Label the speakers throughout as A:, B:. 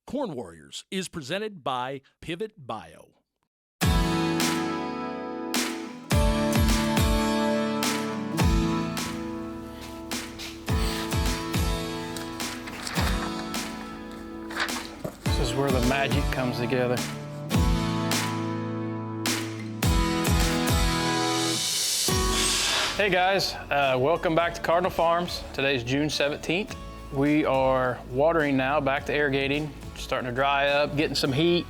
A: Corn Warriors is presented by Pivot Bio.
B: This is where the magic comes together. Hey guys, welcome back to Cardinal Farms. Today's June 17th. We are watering now, back to irrigating, starting to dry up, getting some heat.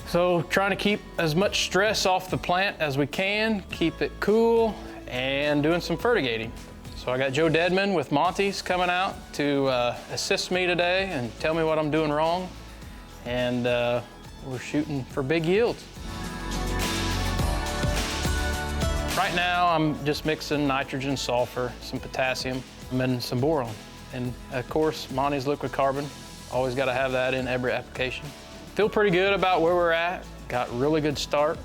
B: So trying to keep as much stress off the plant as we can, keep it cool, and doing some fertigating. So I got Joe Deadman with Monty's coming out to assist me today and tell me what I'm doing wrong. And we're shooting for big yields. Right now I'm just mixing nitrogen, sulfur, some potassium, and some boron. And of course, Monty's liquid carbon. Always got to have that in every application. Feel pretty good about where we're at. Got really good start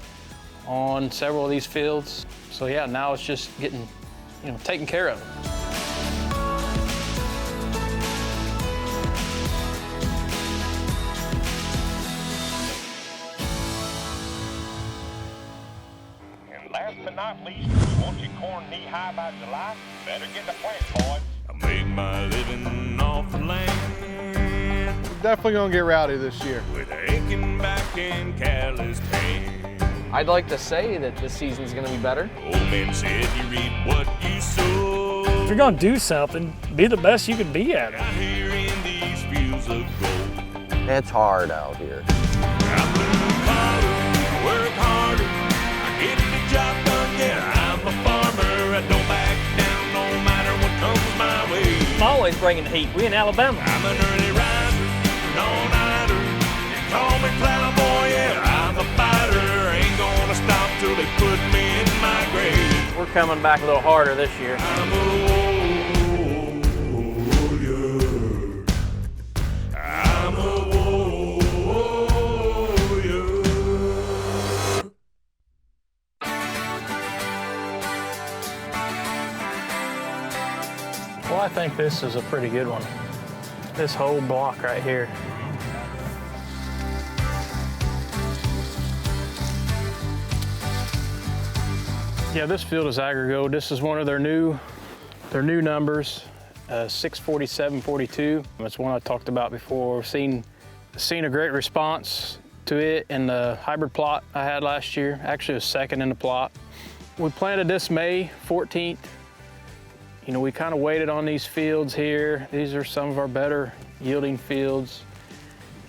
B: on several of these fields. So yeah, now it's just getting, taken care of.
C: And last but not least, if you want your corn knee-high by July, better get the plant, boys. I make my living off the land.
D: We're definitely gonna get rowdy this year.
C: With aching back and callous hand.
E: I'd like to say that this season's gonna be better.
C: Old man said you reap what you sow.
F: If you're gonna do something, be the best you can be at it.
C: Out here in these fields of gold.
E: It's hard out here.
C: I move harder, work harder. I get the job done, yeah, I'm a farmer. I don't back down no matter what comes my way.
F: I'm always bringing heat. We in Alabama.
C: I'm an early riser, an all-nighter. You call me plowboy, yeah, I'm a fighter. Ain't gonna stop till they put me in my grave.
F: We're coming back a little harder this year.
C: I'm a warrior. I'm a warrior.
B: Well, I think this is a pretty good one. This whole block right here. Yeah, this field is Agrigo. This is one of their new numbers, 64742. It's one I talked about before. We've seen a great response to it in the hybrid plot I had last year. Actually, it was second in the plot. We planted this May 14th. We kind of waited on these fields here. These are some of our better yielding fields.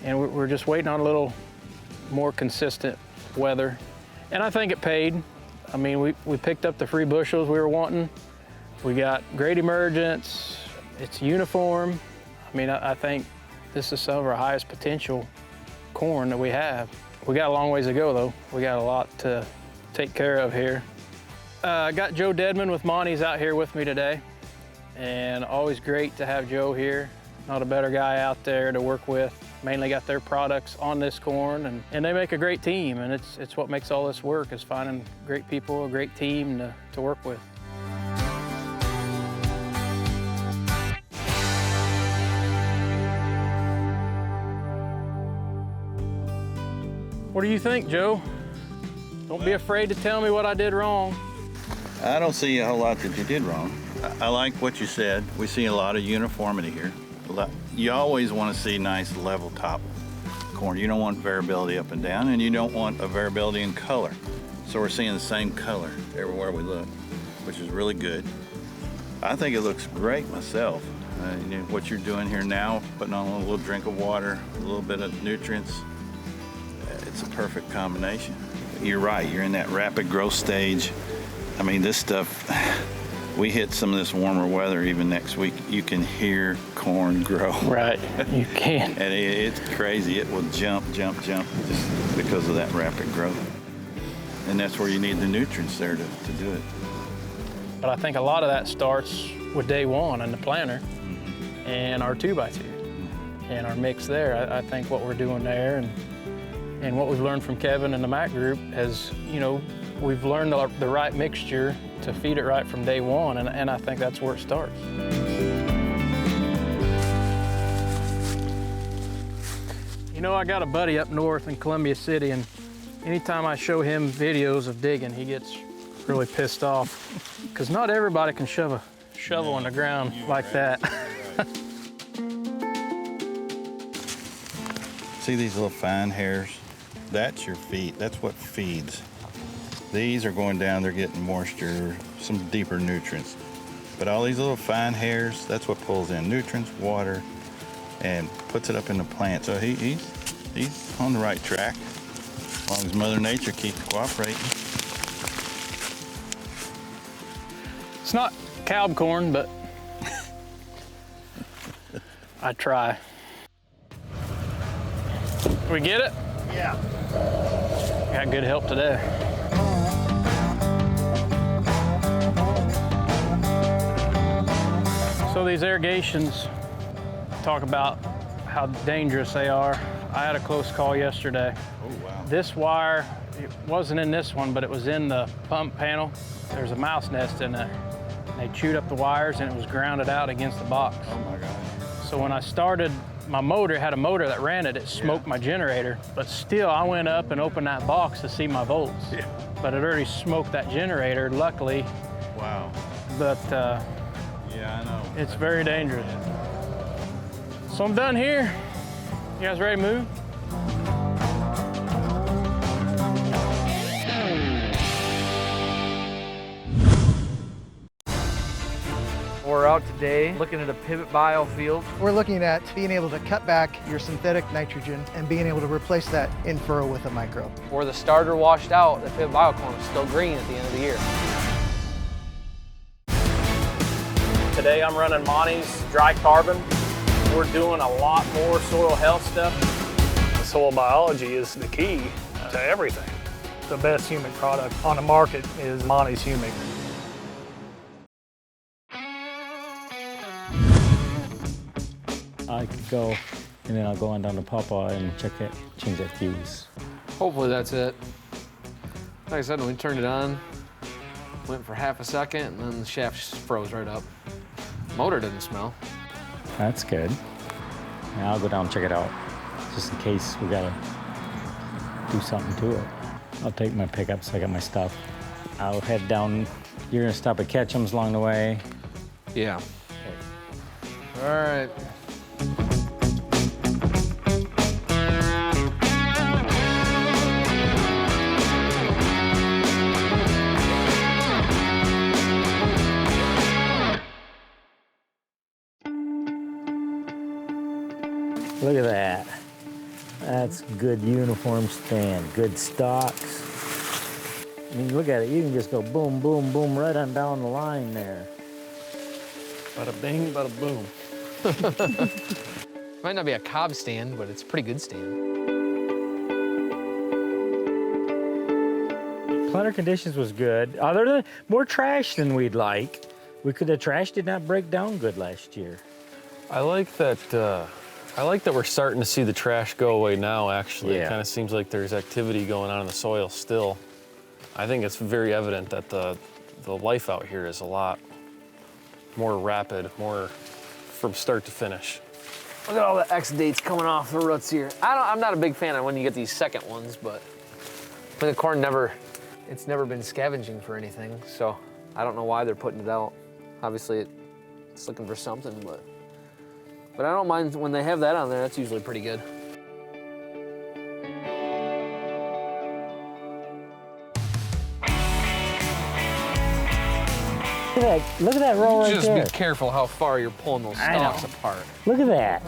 B: And we're just waiting on a little more consistent weather. And I think it paid. I mean, we picked up the free bushels we were wanting. We got great emergence. It's uniform. I mean, I think this is some of our highest potential corn that we have. We got a long ways to go though. We got a lot to take care of here. I got Joe Deadman with Monty's out here with me today, and always great to have Joe here. Not a better guy out there to work with. Mainly got their products on this corn, and they make a great team, and it's what makes all this work, is finding great people, a great team to work with. What do you think, Joe? Don't be afraid to tell me what I did wrong.
G: I don't see a whole lot that you did wrong. I like what you said. We see a lot of uniformity here. You always want to see nice level top corn. You don't want variability up and down, and you don't want a variability in color. So we're seeing the same color everywhere we look, which is really good. I think it looks great myself. What you're doing here now, putting on a little drink of water, a little bit of nutrients, it's a perfect combination. You're right, you're in that rapid growth stage. I mean, this stuff, we hit some of this warmer weather even next week, you can hear corn grow.
B: Right, you can.
G: And it's crazy, it will jump just because of that rapid growth. And that's where you need the nutrients there to do it.
B: But I think a lot of that starts with day one and the planter and our 2x2 and our mix there. I think what we're doing there and what we've learned from Kevin and the Mac group has, we've learned the right mixture to feed it right from day one, and I think that's where it starts. know, I got a buddy up north in Columbia City, and anytime I show him videos of digging, he gets really pissed off because not everybody can shove a shovel in the ground like that.
G: See these little fine hairs? That's your feed. That's what feeds. These are going down, they're getting moisture, some deeper nutrients. But all these little fine hairs, that's what pulls in nutrients, water, and puts it up in the plant. So he's on the right track, as long as Mother Nature keeps cooperating.
B: It's not cob corn, but I try. We get it?
D: Yeah.
B: Got good help today. So these irrigations, talk about how dangerous they are. I had a close call yesterday.
G: Oh, wow.
B: This wire, it wasn't in this one, but it was in the pump panel. There's a mouse nest in there. They chewed up the wires and it was grounded out against the box.
G: Oh my God.
B: So when I started, my motor had a motor that ran it, it smoked my generator, but still I went up and opened that box to see my volts.
G: Yeah.
B: But it already smoked that generator, luckily.
G: Wow.
B: But
G: Yeah, I know.
B: it's very dangerous. So I'm done here. You guys ready to move?
E: We're out today looking at a pivot biofield.
H: We're looking at being able to cut back your synthetic nitrogen and being able to replace that in furrow with a micro.
E: Where the starter washed out, the pivot biocorn was still green at the end of the year.
F: Today I'm running Monty's dry carbon. We're doing a lot more soil health stuff. Soil biology is the key to everything. The best humic product on the market is Monty's humic.
I: I could go, and then I'll go on down to Papa and check it, change that fuse.
E: Hopefully that's it. Like I said, when we turned it on, went for half a second, and then the shaft just froze right up. Motor didn't smell.
I: That's good. Now I'll go down and check it out, just in case we gotta do something to it. I'll take my pickups, I got my stuff. I'll head down. You're gonna stop at Ketchum's along the way.
E: Yeah. All right.
I: Look at that. That's good uniform stand, good stocks. I mean, look at it, you can just go boom, boom, boom, right on down the line there.
E: Bada bing, bada boom. Might not be a cob stand, but it's a pretty good stand.
I: Planter conditions was good. Other than more trash than we'd like. The trash did not break down good last year.
J: I like that. I like that we're starting to see the trash go away now. Actually,
I: Yeah.
J: It kind of seems like there's activity going on in the soil still. I think it's very evident that the life out here is a lot more rapid, more from start to finish.
E: Look at all the X dates coming off the roots here. I'm not a big fan of when you get these second ones, but the corn it's never been scavenging for anything, so I don't know why they're putting it out. Obviously, it's looking for something, but I don't mind when they have that on there. That's usually pretty good.
I: Look at that roll right
E: Just
I: there.
E: be careful how far you're pulling those stalks apart.
I: Look at that.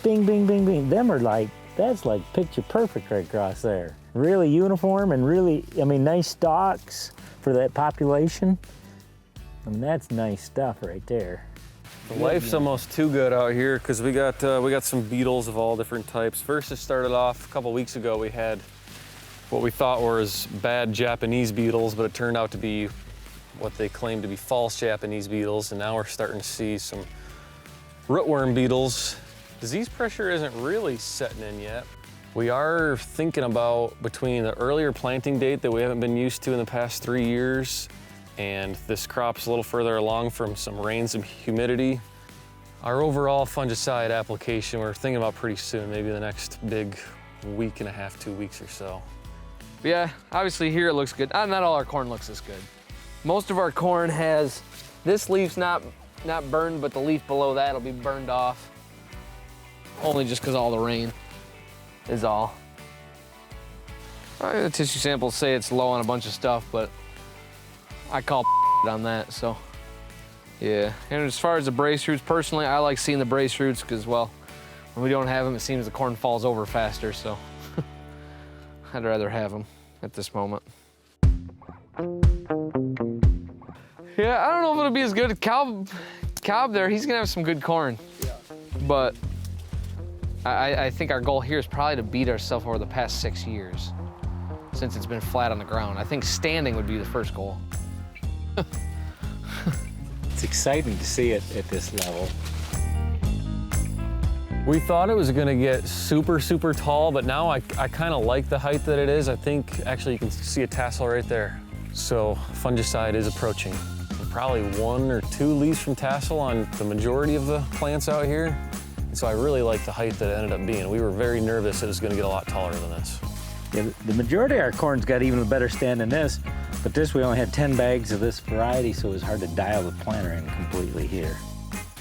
I: Bing, bing, bing, bing. Them are like, that's like picture perfect right across there. Really uniform and really, I mean, nice stalks for that population. I mean, that's nice stuff right there.
J: The life's almost too good out here because we got some beetles of all different types. First, it started off a couple weeks ago. We had what we thought was bad Japanese beetles, but it turned out to be what they claimed to be false Japanese beetles, and now we're starting to see some rootworm beetles. Disease pressure isn't really setting in yet. We are thinking about between the earlier planting date that we haven't been used to in the past 3 years and this crop's a little further along from some rain, some humidity. Our overall fungicide application, we're thinking about pretty soon, maybe the next big week and a half, 2 weeks or so.
E: But yeah, obviously here it looks good. Not all our corn looks as good. Most of our corn has, this leaf's not burned, but the leaf below that will be burned off. Only just because all the rain is all. The tissue samples say it's low on a bunch of stuff, but I call on that, so. Yeah, and as far as the brace roots, personally, I like seeing the brace roots because, well, when we don't have them, it seems the corn falls over faster, so I'd rather have them at this moment. Yeah, I don't know if it'll be as good as Cobb there. He's gonna have some good corn, but I think our goal here is probably to beat ourselves over the past 6 years since it's been flat on the ground. I think standing would be the first goal.
I: It's exciting to see it at this level.
J: We thought it was gonna get super, super tall, but now I kind of like the height that it is. I think actually you can see a tassel right there. So fungicide is approaching. We're probably 1 or 2 leaves from tassel on the majority of the plants out here. And so I really like the height that it ended up being. We were very nervous it was gonna get a lot taller than this.
I: Yeah, the majority of our corn's got even a better stand than this, but this we only had 10 bags of this variety, so it was hard to dial the planter in completely here.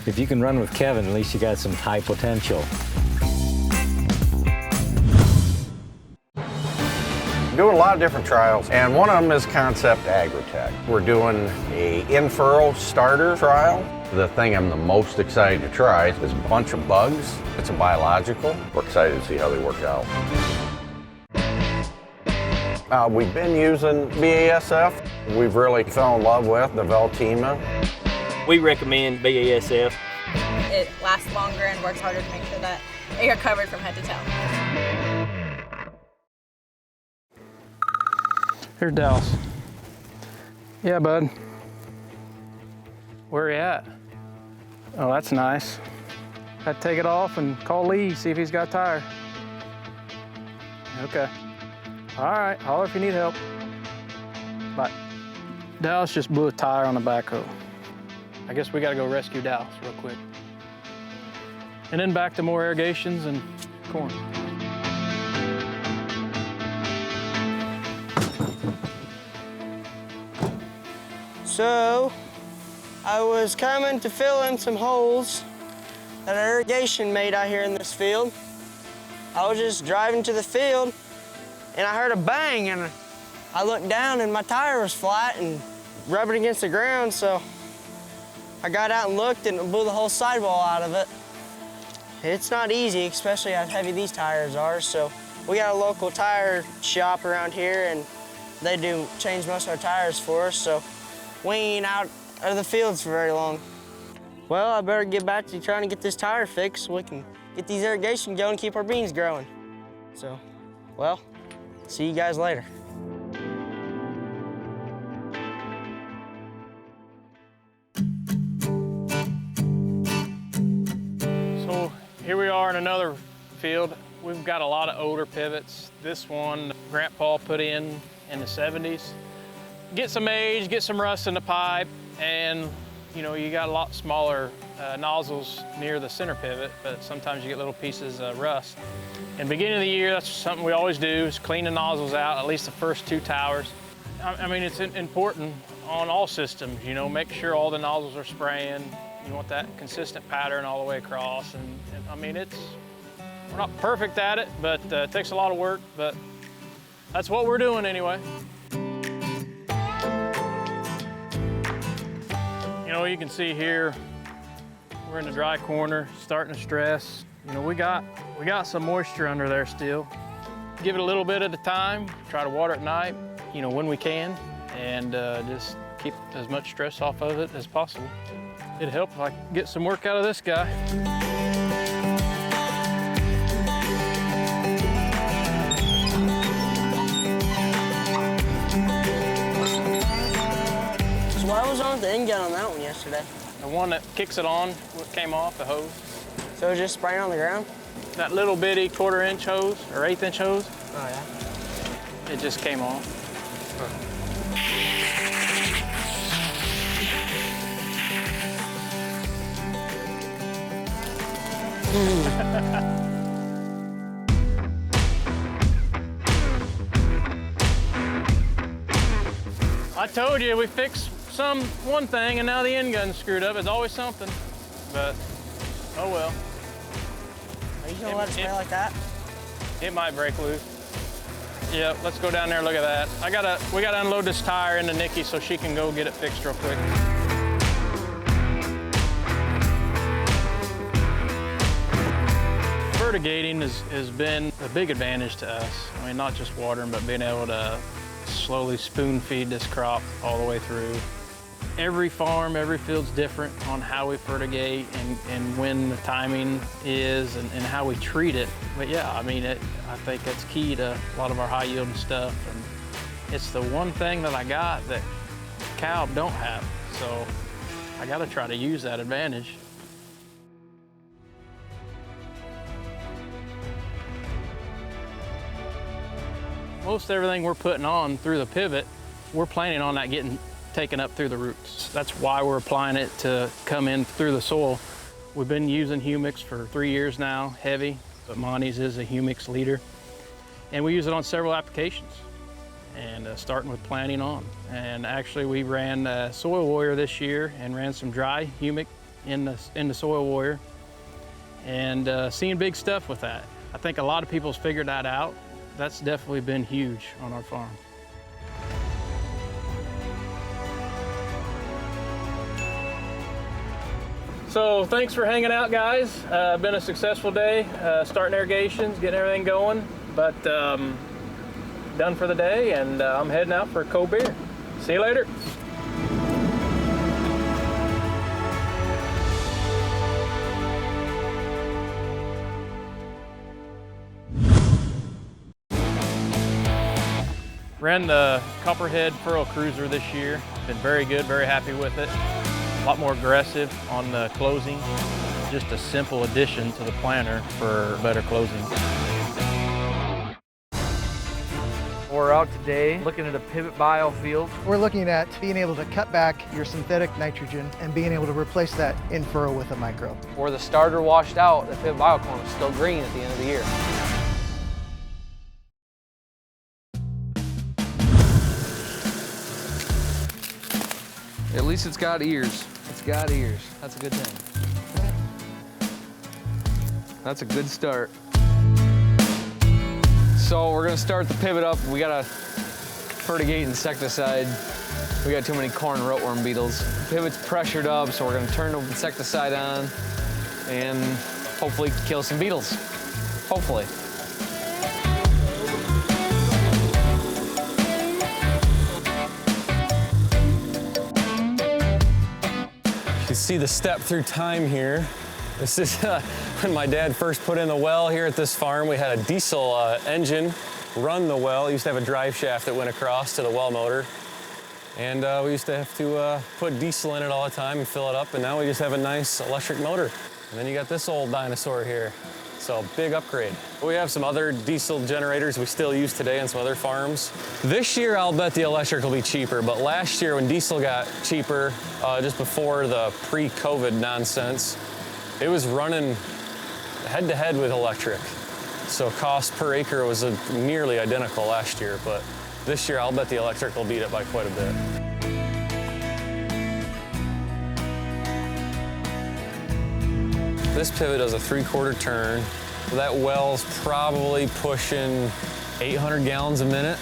I: If you can run with Kevin, at least you got some high potential.
K: Doing a lot of different trials, and one of them is Concept Agritech. We're doing a in-furrow starter trial. The thing I'm the most excited to try is a bunch of bugs. It's a biological. We're excited to see how they work out. We've been using BASF. We've really fell in love with the Veltima.
L: We recommend BASF.
M: It lasts longer and works harder to make sure that you're covered from head to toe.
B: Here's Dallas. Yeah, bud. Where are you at? Oh, that's nice. I'd take it off and call Lee, see if he's got a tire. Okay. All right, holler if you need help. Bye. Dallas just blew a tire on the backhoe. I guess we gotta go rescue Dallas real quick. And then back to more irrigations and corn.
N: So, I was coming to fill in some holes that our irrigation made out here in this field. I was just driving to the field and I heard a bang, and I looked down and my tire was flat and rubbing against the ground, so I got out and looked and it blew the whole sidewall out of it. It's not easy, especially how heavy these tires are, so we got a local tire shop around here and they do change most of our tires for us, so we ain't out of the fields for very long. Well, I better get back to trying to get this tire fixed so we can get these irrigation going and keep our beans growing. So, well, see you guys later.
B: So here we are in another field. We've got a lot of older pivots. This one, Grandpa put in the 70s. Get some age, get some rust in the pipe, and you know, you got a lot smaller nozzles near the center pivot, but sometimes you get little pieces of rust. In the beginning of the year, that's something we always do, is clean the nozzles out, at least the first 2 towers. I mean, it's important on all systems, you know, make sure all the nozzles are spraying. You want that consistent pattern all the way across. And I mean, we're not perfect at it, but it takes a lot of work, but that's what we're doing anyway. You know, you can see here, we're in the dry corner, starting to stress. You know, we got some moisture under there still. Give it a little bit at a time, try to water at night, you know, when we can, and just keep as much stress off of it as possible. It'd help if I could get some work out of this guy.
N: So what was on with the end gun on that one yesterday?
B: The one that kicks it on, what came off the hose.
N: So it was just spraying on the ground?
B: That little bitty 1/4-inch hose, or 1/8-inch hose.
N: Oh yeah?
B: It just came off. I told you we fixed one thing and now the end gun's screwed up. It's always something, but oh well.
N: Are you gonna let it spray like that?
B: It might break loose. Yep, let's go down there and look at that. We gotta unload this tire into Nikki so she can go get it fixed real quick. Fertigating has been a big advantage to us. I mean, not just watering, but being able to slowly spoon feed this crop all the way through. Every farm, every field's different on how we fertigate and when the timing is and how we treat it. But yeah, I mean, I think that's key to a lot of our high yielding stuff. And it's the one thing that I got that cow don't have. So I gotta try to use that advantage. Most everything we're putting on through the pivot, we're planning on that getting taken up through the roots. That's why we're applying it to come in through the soil. We've been using Humix for 3 years now, heavy, but Monty's is a Humix leader. And we use it on several applications, and starting with planting on. And actually we ran Soil Warrior this year and ran some dry Humix in the Soil Warrior, and seeing big stuff with that. I think a lot of people's figured that out. That's definitely been huge on our farm. So thanks for hanging out, guys. Been a successful day, starting irrigations, getting everything going, but done for the day, and I'm heading out for a cold beer. See you later. Ran the Copperhead Furrow Cruiser this year. Been very good, very happy with it. A lot more aggressive on the closing. Just a simple addition to the planter for better closing.
E: We're out today looking at a Pivot Bio field.
H: We're looking at being able to cut back your synthetic nitrogen and being able to replace that in furrow with a micro.
E: Where the starter washed out, the Pivot Bio corn was still green at the end of the year. At least it's got ears. It's got ears. That's a good thing. That's a good start. So we're gonna start the pivot up. We got a fertigate insecticide. We got too many corn rootworm beetles. The pivot's pressured up, so we're gonna turn the insecticide on and hopefully kill some beetles. Hopefully.
J: You see the step through time here. This is when my dad first put in the well here at this farm. We had a diesel engine run the well. It used to have a drive shaft that went across to the well motor. And we used to have to put diesel in it all the time and fill it up. And now we just have a nice electric motor. And then you got this old dinosaur here. So big upgrade. We have some other diesel generators we still use today on some other farms. This year, I'll bet the electric will be cheaper, but last year when diesel got cheaper, just before the pre-COVID nonsense, it was running head to head with electric. So cost per acre was nearly identical last year, but this year I'll bet the electric will beat it by quite a bit. This pivot does a 3/4 turn. That well's probably pushing 800 gallons a minute.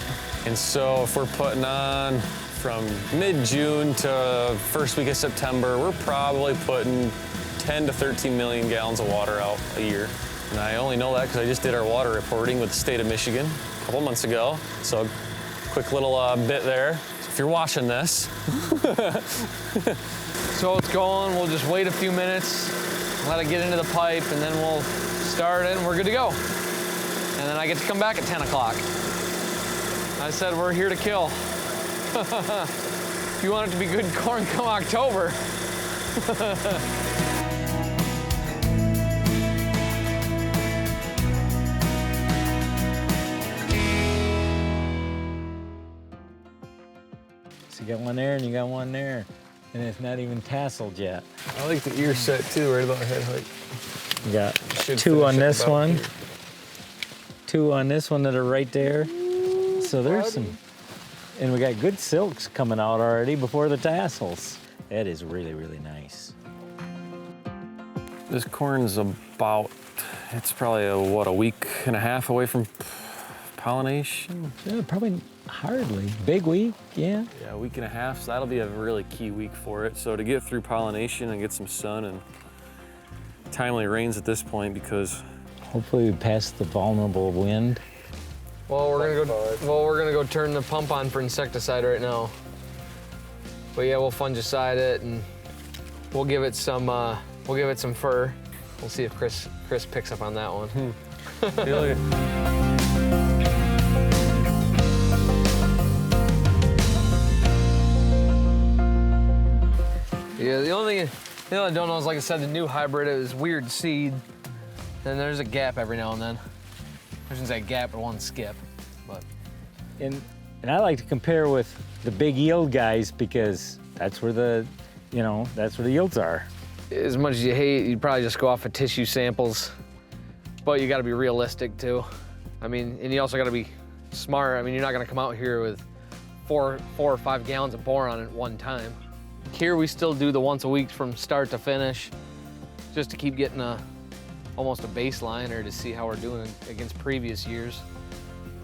J: And so if we're putting on from mid-June to first week of September, we're probably putting 10 to 13 million gallons of water out a year. And I only know that because I just did our water reporting with the state of Michigan a couple months ago. So quick little bit there. If you're watching this.
E: So it's going, we'll just wait a few minutes, let it get into the pipe, and then we'll start it and we're good to go. And then I get to come back at 10 o'clock. I said we're here to kill. If you want it to be good corn come October.
I: So you got one there and you got one there, and it's not even tasseled yet.
J: I like the ear set too, right about head height.
I: We got 2 on this one. 2 on this one that are right there. So there's some, and we got good silks coming out already before the tassels. That is really, really nice.
J: This corn's about, it's probably a week and a half away from pollination?
I: Yeah, probably hardly. Big week, yeah.
J: Yeah, a week and a half, so that'll be a really key week for it. So to get through pollination and get some sun and timely rains at this point, because
I: hopefully we pass the vulnerable wind.
E: Well, we're gonna go turn the pump on for insecticide right now. But yeah, we'll fungicide it and we'll give it some fur. We'll see if Chris picks up on that one.
J: Really?
E: Yeah, the only thing I don't know is, like I said, the new hybrid is weird seed. And there's a gap every now and then. I shouldn't say gap, but one skip. But
I: and I like to compare with the big yield guys because that's where the yields are.
E: As much as you hate, you'd probably just go off of tissue samples. But you got to be realistic too. I mean, and you also got to be smart. I mean, you're not going to come out here with 4 or 5 gallons of boron at one time. Here we still do the once a week from start to finish, just to keep getting almost a baseline or to see how we're doing against previous years.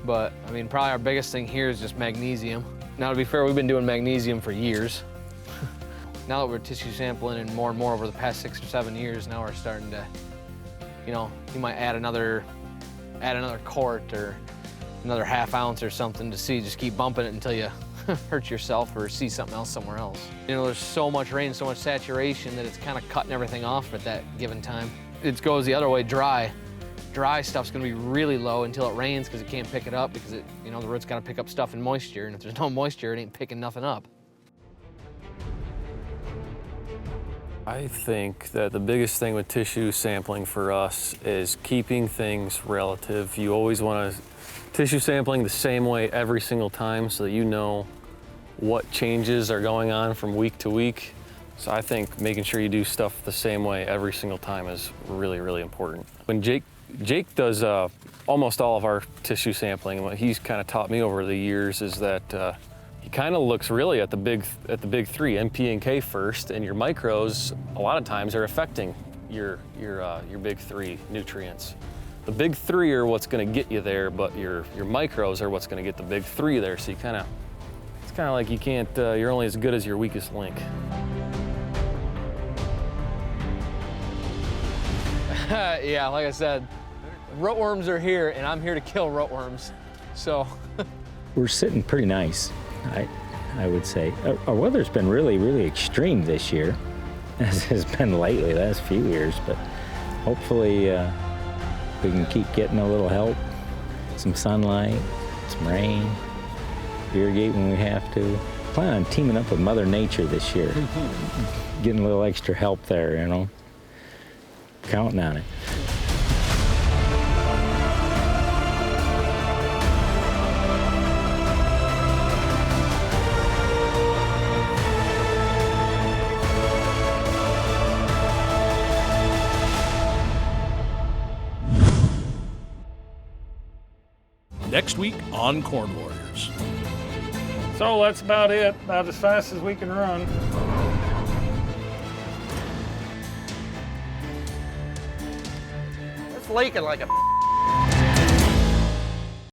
E: But I mean, probably our biggest thing here is just magnesium. Now, to be fair, we've been doing magnesium for years. Now that we're tissue sampling and more over the past 6 or 7 years, now we're starting to, you might add another quart or another ½ ounce or something to see, just keep bumping it until you hurt yourself or see something else somewhere else. There's so much rain, so much saturation that it's kind of cutting everything off at that given time. It goes the other way, dry. Dry stuff's gonna be really low until it rains because it can't pick it up because the root's gotta pick up stuff in moisture, and if there's no moisture, it ain't picking nothing up.
J: I think that the biggest thing with tissue sampling for us is keeping things relative. You always want to tissue sampling the same way every single time so that you know what changes are going on from week to week. So I think making sure you do stuff the same way every single time is really, really important. When Jake does almost all of our tissue sampling, and what he's kind of taught me over the years is that he kind of looks really at the big 3, NP and K first, and your micros a lot of times are affecting your big 3 nutrients. The big 3 are what's going to get you there, but your micros are what's going to get the big 3 there. So it's kind of like you can't. You're only as good as your weakest link.
E: Yeah, like I said, rootworms are here, and I'm here to kill rootworms. So
I: we're sitting pretty nice, I would say. Our weather's been really, really extreme this year, as has been lately, the last few years. But hopefully we can keep getting a little help, some sunlight, some rain, irrigate when we have to. Plan on teaming up with Mother Nature this year, getting a little extra help there, counting on it.
A: Next week on Corn Warriors.
F: So that's about it, about as fast as we can run.
K: It's leaking like a